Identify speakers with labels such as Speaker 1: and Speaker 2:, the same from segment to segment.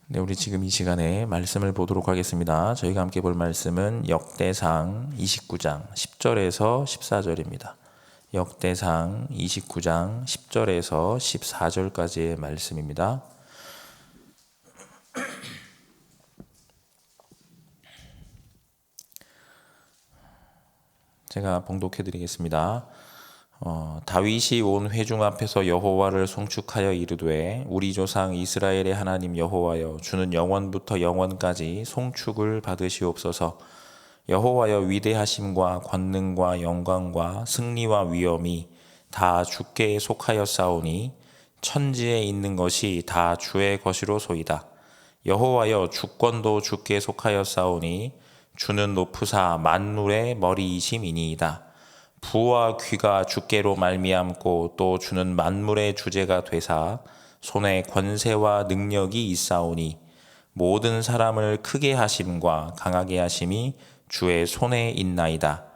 Speaker 1: 네, 우리 지금 이 시간에 말씀을 보도록 하겠습니다. 저희가 함께 볼 말씀은 역대상 29장 10절에서 14절입니다. 역대상 29장 10절에서 14절까지의 말씀입니다. 제가 봉독해 드리겠습니다. 다윗이 온 회중 앞에서 여호와를 송축하여 이르되 우리 조상 이스라엘의 하나님 여호와여, 주는 영원부터 영원까지 송축을 받으시옵소서. 여호와여, 위대하심과 권능과 영광과 승리와 위엄이 다 주께 속하였사오니 천지에 있는 것이 다 주의 것이로소이다. 여호와여, 주권도 주께 속하였사오니 주는 높으사 만물의 머리이심이니이다. 부와 귀가 주께로 말미암고 또 주는 만물의 주제가 되사 손에 권세와 능력이 있사오니 모든 사람을 크게 하심과 강하게 하심이 주의 손에 있나이다.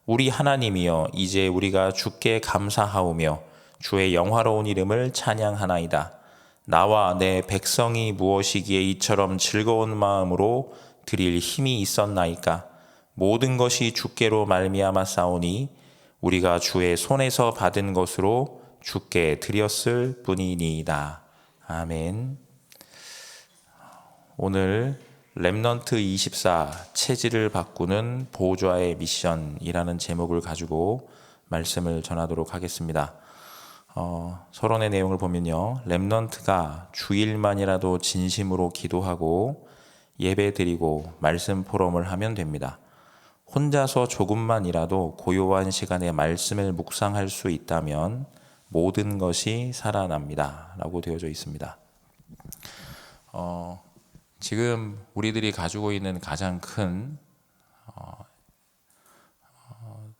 Speaker 1: 우리 하나님이여, 이제 우리가 주께 감사하오며 주의 영화로운 이름을 찬양하나이다. 나와 내 백성이 무엇이기에 이처럼 즐거운 마음으로 드릴 힘이 있었나이까? 모든 것이 주께로 말미암았사오니 우리가 주의 손에서 받은 것으로 주께 드렸을 뿐이니이다. 아멘. 오늘 렘넌트 24 체질을 바꾸는 보좌의 미션이라는 제목을 가지고 말씀을 전하도록 하겠습니다. 서론의 내용을 보면요, 렘넌트가 주일만이라도 진심으로 기도하고 예배드리고 말씀 포럼을 하면 됩니다. 혼자서 조금만이라도 고요한 시간에 말씀을 묵상할 수 있다면 모든 것이 살아납니다 라고 되어져 있습니다. 지금 우리들이 가지고 있는 가장 큰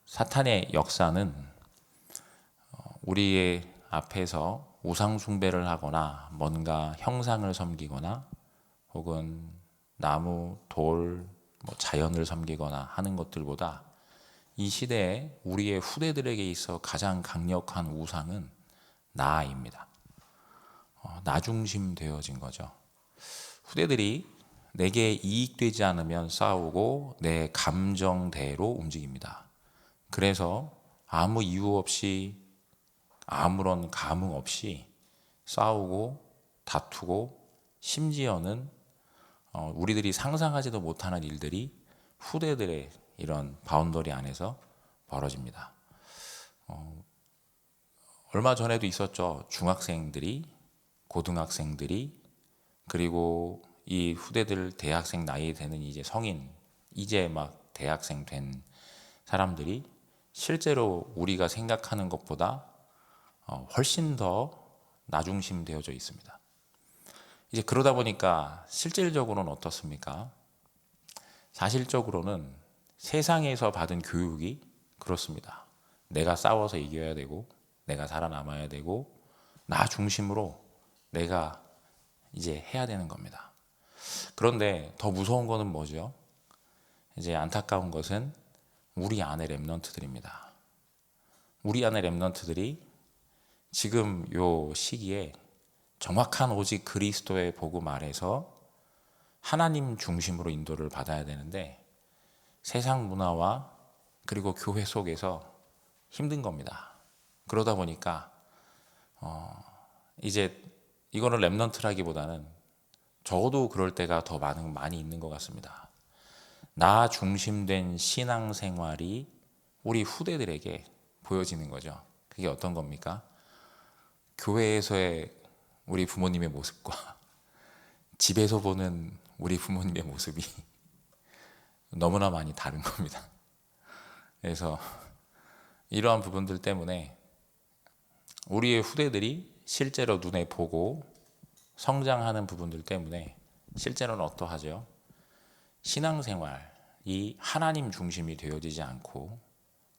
Speaker 1: 사탄의 역사는 우리의 앞에서 우상 숭배를 하거나 뭔가 형상을 섬기거나 혹은 나무, 돌, 자연을 섬기거나 하는 것들보다 이 시대에 우리의 후대들에게 있어 가장 강력한 우상은 나입니다. 나 중심 되어진 거죠. 후대들이 내게 이익되지 않으면 싸우고 내 감정대로 움직입니다. 그래서 아무 이유 없이 아무런 감흥 없이 싸우고 다투고 심지어는 우리들이 상상하지도 못하는 일들이 후대들의 이런 바운더리 안에서 벌어집니다. 얼마 전에도 있었죠. 중학생들이, 고등학생들이, 그리고 이 후대들 대학생 나이 되는 이제 성인, 이제 막 대학생 된 사람들이 실제로 우리가 생각하는 것보다 훨씬 더 나중심 되어져 있습니다. 이제 그러다 보니까 실질적으로는 어떻습니까? 사실적으로는 세상에서 받은 교육이 그렇습니다. 내가 싸워서 이겨야 되고, 내가 살아남아야 되고, 나 중심으로 내가 이제 해야 되는 겁니다. 그런데 더 무서운 거는 뭐죠? 이제 안타까운 것은 우리 안의 렘넌트들입니다. 우리 안의 렘넌트들이 지금 요 시기에 정확한 오직 그리스도의 복음 아래서 하나님 중심으로 인도를 받아야 되는데 세상 문화와 그리고 교회 속에서 힘든 겁니다. 그러다 보니까 이제 이거는 렘넌트라기보다는 적어도 그럴 때가 더 많이 있는 것 같습니다. 나 중심된 신앙생활이 우리 후대들에게 보여지는 거죠. 그게 어떤 겁니까? 교회에서의 우리 부모님의 모습과 집에서 보는 우리 부모님의 모습이 너무나 많이 다른 겁니다. 그래서 이러한 부분들 때문에 우리의 후대들이 실제로 눈에 보고 성장하는 부분들 때문에 실제로는 어떠하죠? 신앙생활이 하나님 중심이 되어지지 않고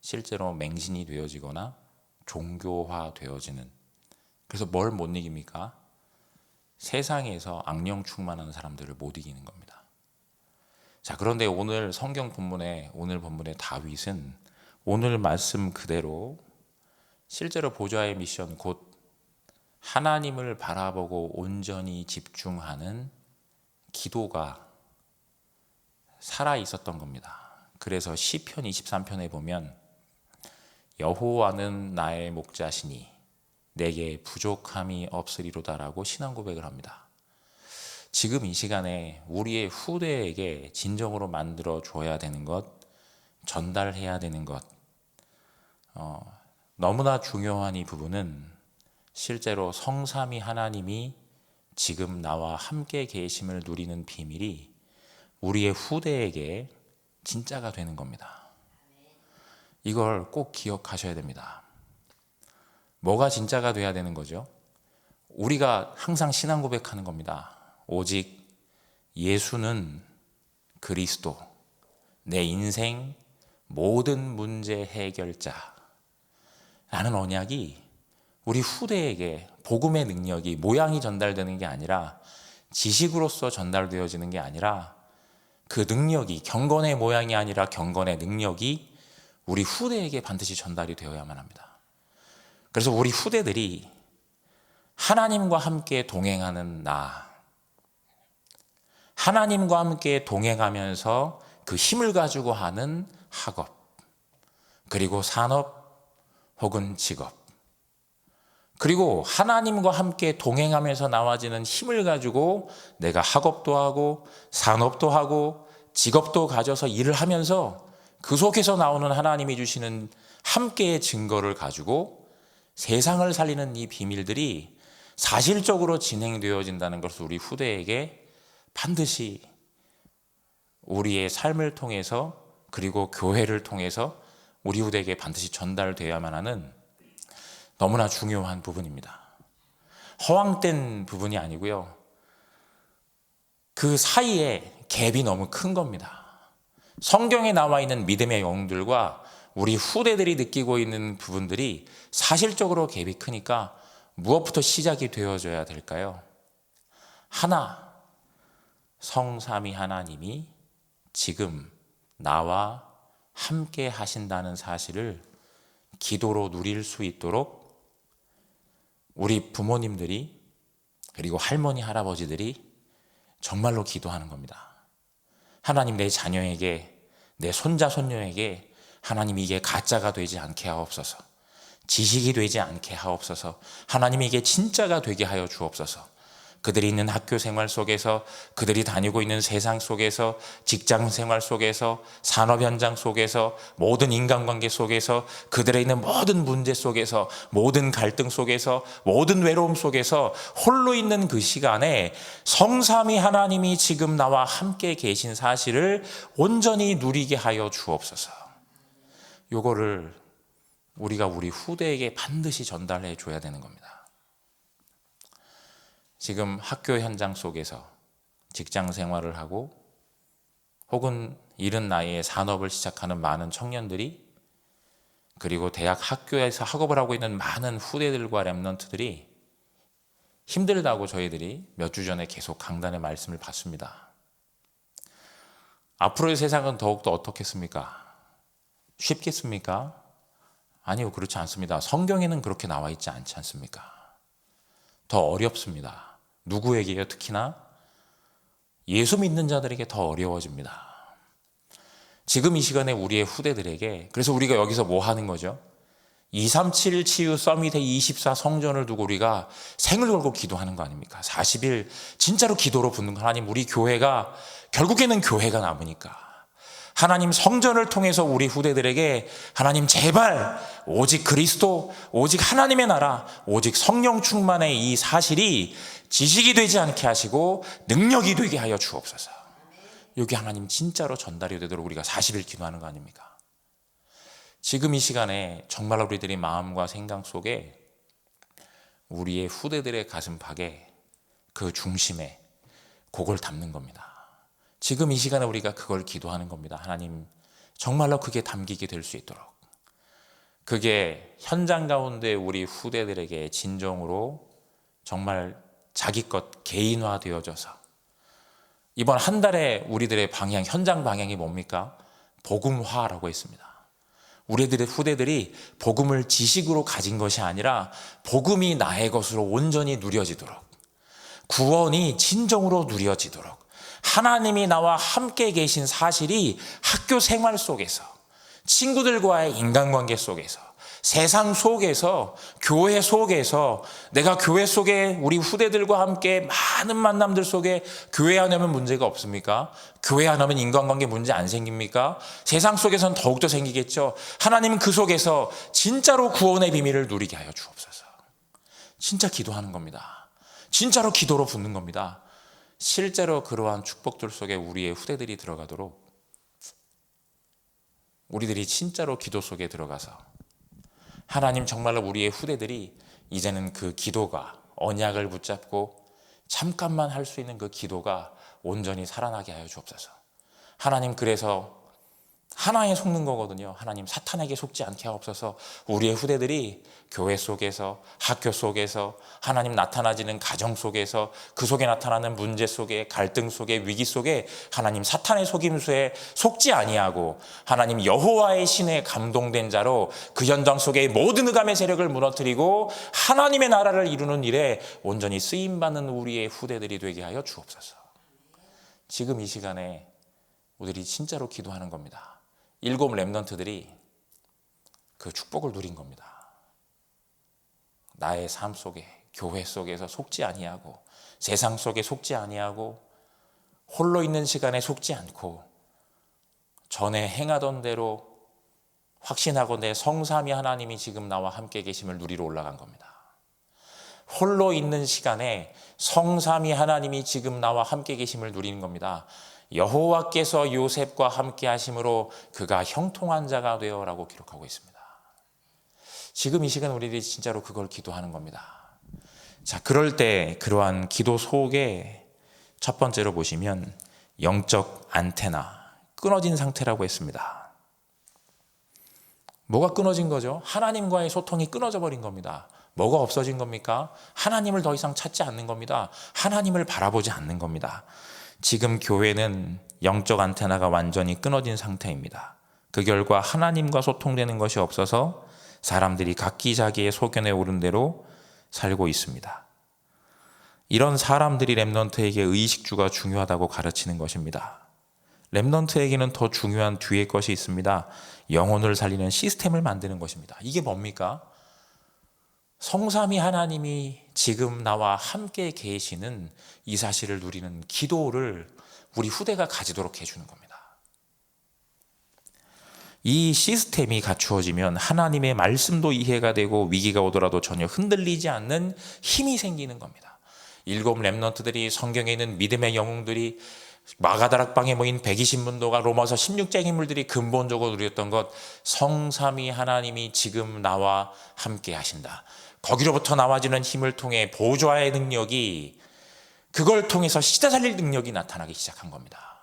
Speaker 1: 실제로 맹신이 되어지거나 종교화 되어지는, 그래서 뭘 못 이깁니까? 세상에서 악령 충만한 사람들을 못 이기는 겁니다. 자, 그런데 오늘 성경 본문의 다윗은 오늘 말씀 그대로 실제로 보좌의 미션, 곧 하나님을 바라보고 온전히 집중하는 기도가 살아 있었던 겁니다. 그래서 시편 23편에 보면 여호와는 나의 목자시니 내게 부족함이 없으리로다라고 신앙 고백을 합니다. 지금 이 시간에 우리의 후대에게 진정으로 만들어 줘야 되는 것, 전달해야 되는 것, 너무나 중요한 이 부분은 실제로 성삼위 하나님이 지금 나와 함께 계심을 누리는 비밀이 우리의 후대에게 진짜가 되는 겁니다. 이걸 꼭 기억하셔야 됩니다. 뭐가 진짜가 돼야 되는 거죠? 우리가 항상 신앙 고백하는 겁니다. 오직 예수는 그리스도, 내 인생 모든 문제 해결자 라는 언약이 우리 후대에게 복음의 능력이 모양이 전달되는 게 아니라 지식으로서 전달되어지는 게 아니라 그 능력이 경건의 모양이 아니라 경건의 능력이 우리 후대에게 반드시 전달이 되어야만 합니다. 그래서 우리 후대들이 하나님과 함께 동행하는 나, 하나님과 함께 동행하면서 그 힘을 가지고 하는 학업, 그리고 산업 혹은 직업, 그리고 하나님과 함께 동행하면서 나와지는 힘을 가지고 내가 학업도 하고 산업도 하고 직업도 가져서 일을 하면서 그 속에서 나오는 하나님이 주시는 함께의 증거를 가지고 세상을 살리는 이 비밀들이 사실적으로 진행되어진다는 것을 우리 후대에게 반드시 우리의 삶을 통해서 그리고 교회를 통해서 우리 후대에게 반드시 전달되어야만 하는 너무나 중요한 부분입니다. 허황된 부분이 아니고요. 그 사이에 갭이 너무 큰 겁니다. 성경에 나와 있는 믿음의 영웅들과 우리 후대들이 느끼고 있는 부분들이 사실적으로 갭이 크니까 무엇부터 시작이 되어져야 될까요? 하나, 성삼위 하나님이 지금 나와 함께 하신다는 사실을 기도로 누릴 수 있도록 우리 부모님들이 그리고 할머니, 할아버지들이 정말로 기도하는 겁니다. 하나님, 내 자녀에게, 내 손자, 손녀에게 하나님 이게 가짜가 되지 않게 하옵소서, 지식이 되지 않게 하옵소서, 하나님 이게 진짜가 되게 하여 주옵소서. 그들이 있는 학교 생활 속에서, 그들이 다니고 있는 세상 속에서, 직장 생활 속에서, 산업 현장 속에서, 모든 인간관계 속에서, 그들의 있는 모든 문제 속에서, 모든 갈등 속에서, 모든 외로움 속에서 홀로 있는 그 시간에 성삼위 하나님이 지금 나와 함께 계신 사실을 온전히 누리게 하여 주옵소서. 요거를 우리가 우리 후대에게 반드시 전달해 줘야 되는 겁니다. 지금 학교 현장 속에서 직장 생활을 하고 혹은 이른 나이에 산업을 시작하는 많은 청년들이, 그리고 대학 학교에서 학업을 하고 있는 많은 후대들과 랩런트들이 힘들다고 저희들이 몇 주 전에 계속 강단의 말씀을 받습니다. 앞으로의 세상은 더욱더 어떻겠습니까? 쉽겠습니까? 아니요, 그렇지 않습니다. 성경에는 그렇게 나와 있지 않지 않습니까? 더 어렵습니다. 누구에게요? 특히나 예수 믿는 자들에게 더 어려워집니다. 지금 이 시간에 우리의 후대들에게, 그래서 우리가 여기서 뭐 하는 거죠? 237 치유 서밋의 24 성전을 두고 우리가 생을 걸고 기도하는 거 아닙니까? 40일 진짜로 기도로 붙는 거. 하나님, 우리 교회가 결국에는 교회가 남으니까 하나님 성전을 통해서 우리 후대들에게 하나님 제발 오직 그리스도, 오직 하나님의 나라, 오직 성령 충만의 이 사실이 지식이 되지 않게 하시고 능력이 되게 하여 주옵소서. 여기 하나님 진짜로 전달이 되도록 우리가 40일 기도하는 거 아닙니까? 지금 이 시간에 정말 우리들이 마음과 생각 속에 우리의 후대들의 가슴팍에 그 중심에 그걸 담는 겁니다. 지금 이 시간에 우리가 그걸 기도하는 겁니다. 하나님, 정말로 그게 담기게 될 수 있도록, 그게 현장 가운데 우리 후대들에게 진정으로 정말 자기 것 개인화 되어져서, 이번 한 달에 우리들의 방향, 현장 방향이 뭡니까? 복음화라고 했습니다. 우리들의 후대들이 복음을 지식으로 가진 것이 아니라 복음이 나의 것으로 온전히 누려지도록, 구원이 진정으로 누려지도록, 하나님이 나와 함께 계신 사실이 학교 생활 속에서, 친구들과의 인간관계 속에서, 세상 속에서, 교회 속에서, 내가 교회 속에 우리 후대들과 함께 많은 만남들 속에 교회 안 하면 문제가 없습니까? 교회 안 하면 인간관계 문제 안 생깁니까? 세상 속에서는 더욱더 생기겠죠. 하나님은 그 속에서 진짜로 구원의 비밀을 누리게 하여 주옵소서. 진짜 기도하는 겁니다. 진짜로 기도로 붙는 겁니다. 실제로 그러한 축복들 속에 우리의 후대들이 들어가도록 우리들이 진짜로 기도 속에 들어가서 하나님 정말로 우리의 후대들이 이제는 그 기도가 언약을 붙잡고 잠깐만 할 수 있는 그 기도가 온전히 살아나게 하여 주옵소서. 하나님 그래서 하나에 속는 거거든요. 하나님 사탄에게 속지 않게 하옵소서. 우리의 후대들이 교회 속에서, 학교 속에서, 하나님 나타나지는 가정 속에서, 그 속에 나타나는 문제 속에, 갈등 속에, 위기 속에 하나님 사탄의 속임수에 속지 아니하고 하나님 여호와의 신에 감동된 자로 그 현장 속의 모든 흑암의 세력을 무너뜨리고 하나님의 나라를 이루는 일에 온전히 쓰임받는 우리의 후대들이 되게 하여 주옵소서. 지금 이 시간에 우리들이 진짜로 기도하는 겁니다. 7 렘넌트들이 그 축복을 누린 겁니다. 나의 삶 속에, 교회 속에서 속지 아니하고, 세상 속에 속지 아니하고, 홀로 있는 시간에 속지 않고, 전에 행하던 대로 확신하고 내 성삼위 하나님이 지금 나와 함께 계심을 누리러 올라간 겁니다. 홀로 있는 시간에 성삼위 하나님이 지금 나와 함께 계심을 누리는 겁니다. 여호와께서 요셉과 함께 하심으로 그가 형통한 자가 되어라고 기록하고 있습니다. 지금 이 시간 우리들이 진짜로 그걸 기도하는 겁니다. 자, 그럴 때 그러한 기도 속에 첫 번째로 보시면 영적 안테나, 끊어진 상태라고 했습니다. 뭐가 끊어진 거죠? 하나님과의 소통이 끊어져 버린 겁니다. 뭐가 없어진 겁니까? 하나님을 더 이상 찾지 않는 겁니다. 하나님을 바라보지 않는 겁니다. 지금 교회는 영적 안테나가 완전히 끊어진 상태입니다. 그 결과 하나님과 소통되는 것이 없어서 사람들이 각기 자기의 소견에 오른 대로 살고 있습니다. 이런 사람들이 렘넌트에게 의식주가 중요하다고 가르치는 것입니다. 렘넌트에게는 더 중요한 뒤에 것이 있습니다. 영혼을 살리는 시스템을 만드는 것입니다. 이게 뭡니까? 성삼위 하나님이 지금 나와 함께 계시는 이 사실을 누리는 기도를 우리 후대가 가지도록 해주는 겁니다. 이 시스템이 갖추어지면 하나님의 말씀도 이해가 되고 위기가 오더라도 전혀 흔들리지 않는 힘이 생기는 겁니다. 7 렘넌트들이, 성경에 있는 믿음의 영웅들이, 마가다락방에 모인 120문도가, 로마서 16장의 인물들이 근본적으로 누렸던 것, 성삼위 하나님이 지금 나와 함께 하신다. 거기로부터 나와지는 힘을 통해 보좌의 능력이, 그걸 통해서 시대 살릴 능력이 나타나기 시작한 겁니다.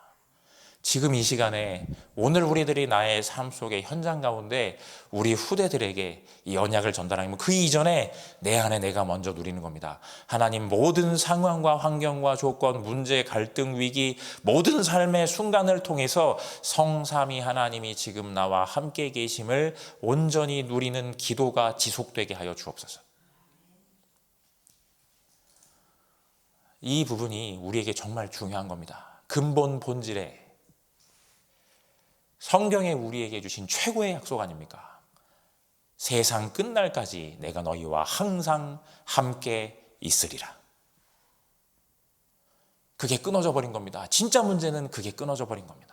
Speaker 1: 지금 이 시간에 오늘 우리들이 나의 삶 속의 현장 가운데 우리 후대들에게 이 언약을 전달하면 그 이전에 내 안에 내가 먼저 누리는 겁니다. 하나님, 모든 상황과 환경과 조건, 문제, 갈등, 위기, 모든 삶의 순간을 통해서 성삼위 하나님이 지금 나와 함께 계심을 온전히 누리는 기도가 지속되게 하여 주옵소서. 이 부분이 우리에게 정말 중요한 겁니다. 근본 본질에 성경에 우리에게 주신 최고의 약속 아닙니까? 세상 끝날까지 내가 너희와 항상 함께 있으리라. 그게 끊어져 버린 겁니다. 진짜 문제는 그게 끊어져 버린 겁니다.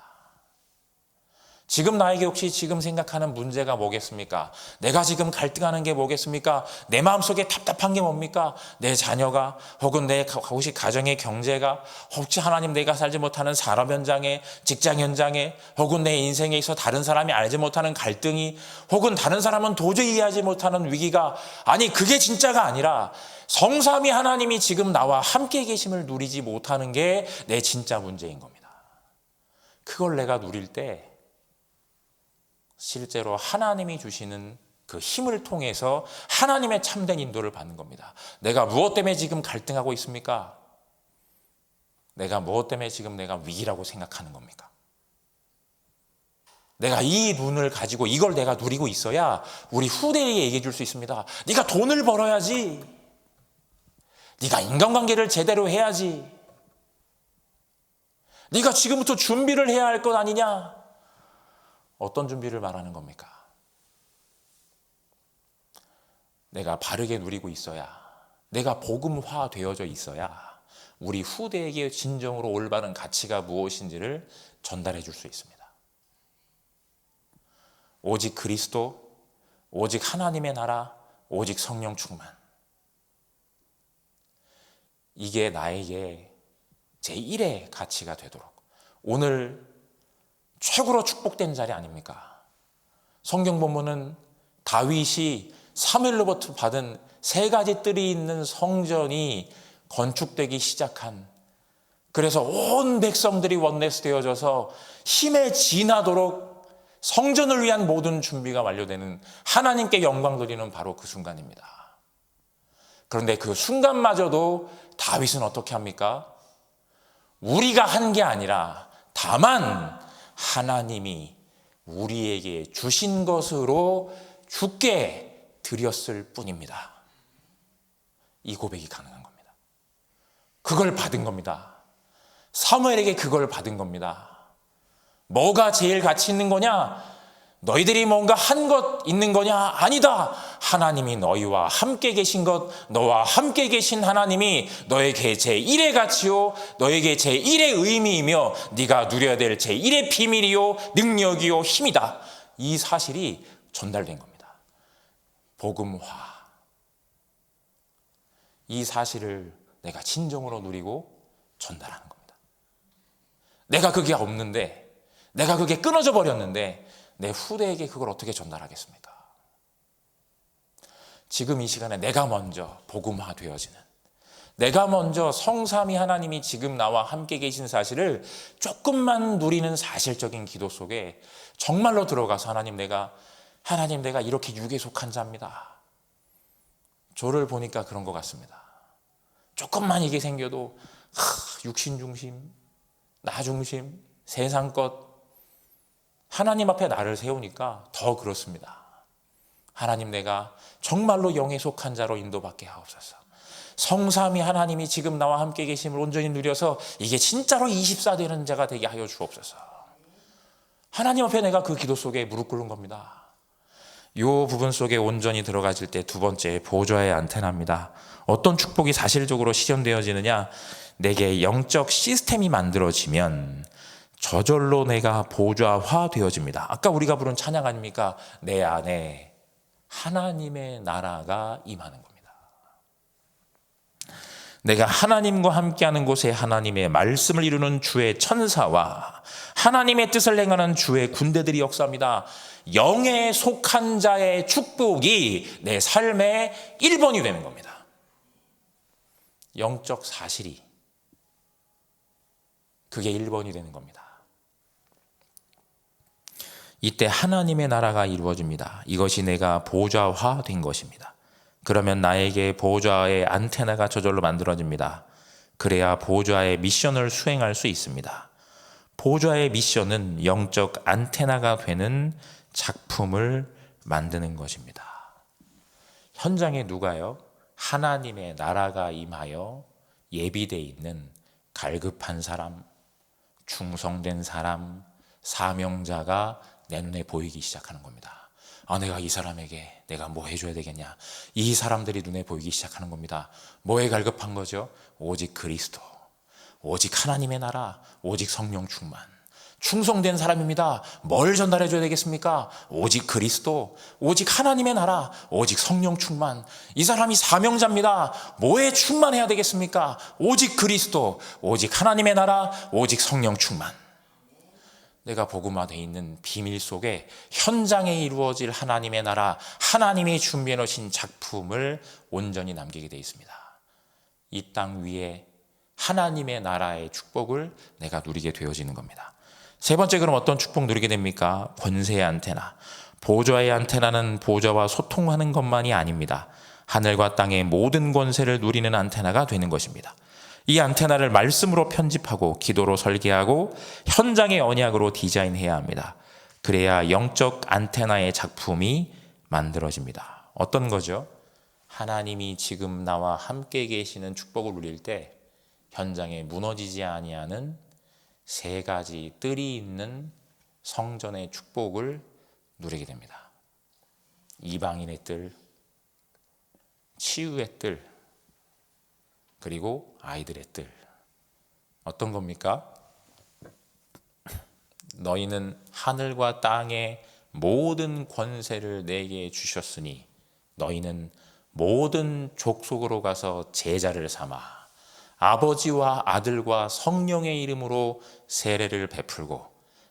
Speaker 1: 지금 나에게 혹시 지금 생각하는 문제가 뭐겠습니까? 내가 지금 갈등하는 게 뭐겠습니까? 내 마음속에 답답한 게 뭡니까? 내 자녀가, 혹은 내 혹시 가정의 경제가, 혹시 하나님 내가 살지 못하는 산업 현장에, 직장 현장에, 혹은 내 인생에 있어 다른 사람이 알지 못하는 갈등이, 혹은 다른 사람은 도저히 이해하지 못하는 위기가, 아니 그게 진짜가 아니라 성삼위 하나님이 지금 나와 함께 계심을 누리지 못하는 게 내 진짜 문제인 겁니다. 그걸 내가 누릴 때 실제로 하나님이 주시는 그 힘을 통해서 하나님의 참된 인도를 받는 겁니다. 내가 무엇 때문에 지금 갈등하고 있습니까? 내가 무엇 때문에 지금 내가 위기라고 생각하는 겁니까? 내가 이 눈을 가지고 이걸 내가 누리고 있어야 우리 후대에게 얘기해 줄 수 있습니다. 네가 돈을 벌어야지. 네가 인간관계를 제대로 해야지. 네가 지금부터 준비를 해야 할 것 아니냐? 어떤 준비를 말하는 겁니까? 내가 바르게 누리고 있어야, 내가 복음화 되어져 있어야 우리 후대에게 진정으로 올바른 가치가 무엇인지를 전달해 줄 수 있습니다. 오직 그리스도, 오직 하나님의 나라, 오직 성령 충만. 이게 나에게 제1의 가치가 되도록, 오늘 최고로 축복된 자리 아닙니까? 성경 본문은 다윗이 사무엘로부터 받은 3가지 뜰이 있는 성전이 건축되기 시작한, 그래서 온 백성들이 원내스되어져서 힘에 지나도록 성전을 위한 모든 준비가 완료되는, 하나님께 영광 돌리는 바로 그 순간입니다. 그런데 그 순간마저도 다윗은 어떻게 합니까? 우리가 한 게 아니라 다만 하나님이 우리에게 주신 것으로 주께 드렸을 뿐입니다. 이 고백이 가능한 겁니다. 그걸 받은 겁니다. 사무엘에게 그걸 받은 겁니다. 뭐가 제일 가치 있는 거냐? 너희들이 뭔가 한 것 있는 거냐? 아니다. 하나님이 너희와 함께 계신 것, 너와 함께 계신 하나님이 너에게 제1의 가치요, 너에게 제1의 의미이며 네가 누려야 될 제1의 비밀이요, 능력이요, 힘이다. 이 사실이 전달된 겁니다. 복음화. 이 사실을 내가 진정으로 누리고 전달하는 겁니다. 내가 그게 없는데, 내가 그게 끊어져 버렸는데 내 후대에게 그걸 어떻게 전달하겠습니까? 지금 이 시간에 내가 먼저 복음화 되어지는, 내가 먼저 성삼위 하나님이 지금 나와 함께 계신 사실을 조금만 누리는 사실적인 기도 속에 정말로 들어가서 하나님 내가 이렇게 육에 속한 자입니다. 저를 보니까 그런 것 같습니다. 조금만 이게 생겨도 육신 중심, 나 중심, 세상 것, 하나님 앞에 나를 세우니까 더 그렇습니다. 하나님 내가 정말로 영에 속한 자로 인도받게 하옵소서. 성삼위 하나님이 지금 나와 함께 계심을 온전히 누려서 이게 진짜로 24 되는 자가 되게 하여 주옵소서. 하나님 앞에 내가 그 기도 속에 무릎 꿇는 겁니다. 이 부분 속에 온전히 들어가질 때 두 번째, 보좌의 안테나입니다. 어떤 축복이 사실적으로 실현되어지느냐? 내게 영적 시스템이 만들어지면 저절로 내가 보좌화 되어집니다. 아까 우리가 부른 찬양 아닙니까? 내 안에 하나님의 나라가 임하는 겁니다. 내가 하나님과 함께하는 곳에 하나님의 말씀을 이루는 주의 천사와 하나님의 뜻을 행하는 주의 군대들이 역사합니다. 영에 속한 자의 축복이 내 삶의 1번이 되는 겁니다. 영적 사실이 그게 1번이 되는 겁니다. 이때 하나님의 나라가 이루어집니다. 이것이 내가 보좌화 된 것입니다. 그러면 나에게 보좌의 안테나가 저절로 만들어집니다. 그래야 보좌의 미션을 수행할 수 있습니다. 보좌의 미션은 영적 안테나가 되는 작품을 만드는 것입니다. 현장에 누가요? 하나님의 나라가 임하여 예비되어 있는 갈급한 사람, 충성된 사람, 사명자가 내 눈에 보이기 시작하는 겁니다. 내가 이 사람에게 내가 뭐 해줘야 되겠냐? 이 사람들이 눈에 보이기 시작하는 겁니다. 뭐에 갈급한 거죠? 오직 그리스도, 오직 하나님의 나라, 오직 성령 충만. 충성된 사람입니다. 뭘 전달해줘야 되겠습니까? 오직 그리스도, 오직 하나님의 나라, 오직 성령 충만. 이 사람이 사명자입니다. 뭐에 충만해야 되겠습니까? 오직 그리스도, 오직 하나님의 나라, 오직 성령 충만. 내가 복음화되어 있는 비밀 속에 현장에 이루어질 하나님의 나라, 하나님이 준비해 놓으신 작품을 온전히 남기게 되어 있습니다. 이 땅 위에 하나님의 나라의 축복을 내가 누리게 되어지는 겁니다. 세 번째, 그럼 어떤 축복 누리게 됩니까? 권세의 안테나. 보좌의 안테나는 보좌와 소통하는 것만이 아닙니다. 하늘과 땅의 모든 권세를 누리는 안테나가 되는 것입니다. 이 안테나를 말씀으로 편집하고 기도로 설계하고 현장의 언약으로 디자인해야 합니다. 그래야 영적 안테나의 작품이 만들어집니다. 어떤 거죠? 하나님이 지금 나와 함께 계시는 축복을 누릴 때 현장에 무너지지 아니하는 세 가지 뜰이 있는 성전의 축복을 누리게 됩니다. 이방인의 뜰, 치유의 뜰, 그리고 아이들의 뜰. 어떤 겁니까? 너희는 하늘과 땅의 모든 권세를 내게 주셨으니 너희는 모든 족속으로 가서 제자를 삼아 아버지와 아들과 성령의 이름으로 세례를 베풀고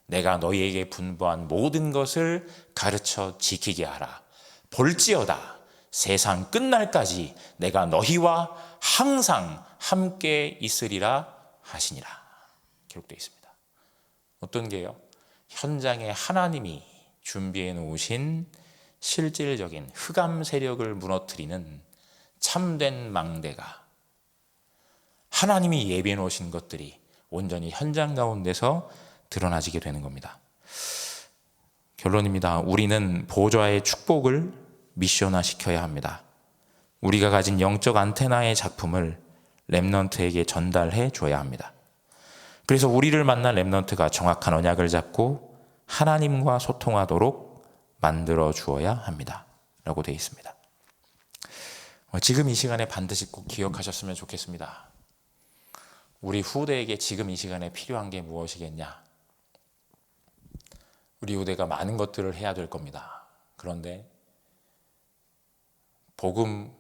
Speaker 1: 내가 너희에게 분부한 모든 것을 가르쳐 지키게 하라. 볼지어다 세상 끝날까지 내가 너희와 항상 함께 있으리라 하시니라. 기록되어 있습니다. 어떤 게요? 현장에 하나님이 준비해 놓으신 실질적인 흑암 세력을 무너뜨리는 참된 망대가, 하나님이 예비해 놓으신 것들이 온전히 현장 가운데서 드러나지게 되는 겁니다. 결론입니다. 우리는 보좌의 축복을 미션화 시켜야 합니다. 우리가 가진 영적 안테나의 작품을 렘넌트에게 전달해 줘야 합니다. 그래서 우리를 만난 렘넌트가 정확한 언약을 잡고 하나님과 소통하도록 만들어 주어야 합니다. 라고 되어 있습니다. 지금 이 시간에 반드시 꼭 기억하셨으면 좋겠습니다. 우리 후대에게 지금 이 시간에 필요한 게 무엇이겠냐? 우리 후대가 많은 것들을 해야 될 겁니다. 그런데 복음,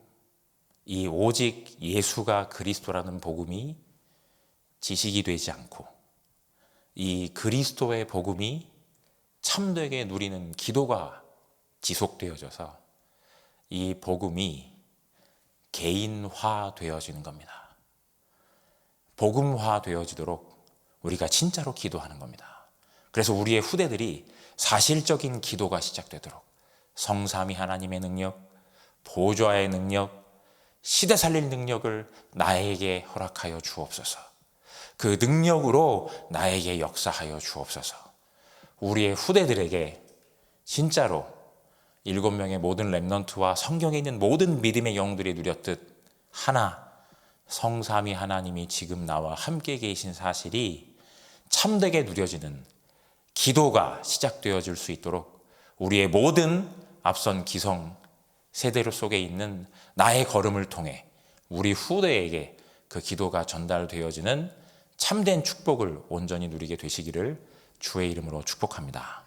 Speaker 1: 이 오직 예수가 그리스도라는 복음이 지식이 되지 않고 이 그리스도의 복음이 참되게 누리는 기도가 지속되어져서 이 복음이 개인화되어지는 겁니다. 복음화되어지도록 우리가 진짜로 기도하는 겁니다. 그래서 우리의 후대들이 사실적인 기도가 시작되도록 성삼위 하나님의 능력, 보좌의 능력, 시대 살릴 능력을 나에게 허락하여 주옵소서. 그 능력으로 나에게 역사하여 주옵소서. 우리의 후대들에게 진짜로 7명의 모든 렘넌트와 성경에 있는 모든 믿음의 영들이 누렸듯 하나, 성삼위 하나님이 지금 나와 함께 계신 사실이 참되게 누려지는 기도가 시작되어질 수 있도록 우리의 모든 앞선 기성 세대로 속에 있는 나의 걸음을 통해 우리 후대에게 그 기도가 전달되어지는 참된 축복을 온전히 누리게 되시기를 주의 이름으로 축복합니다.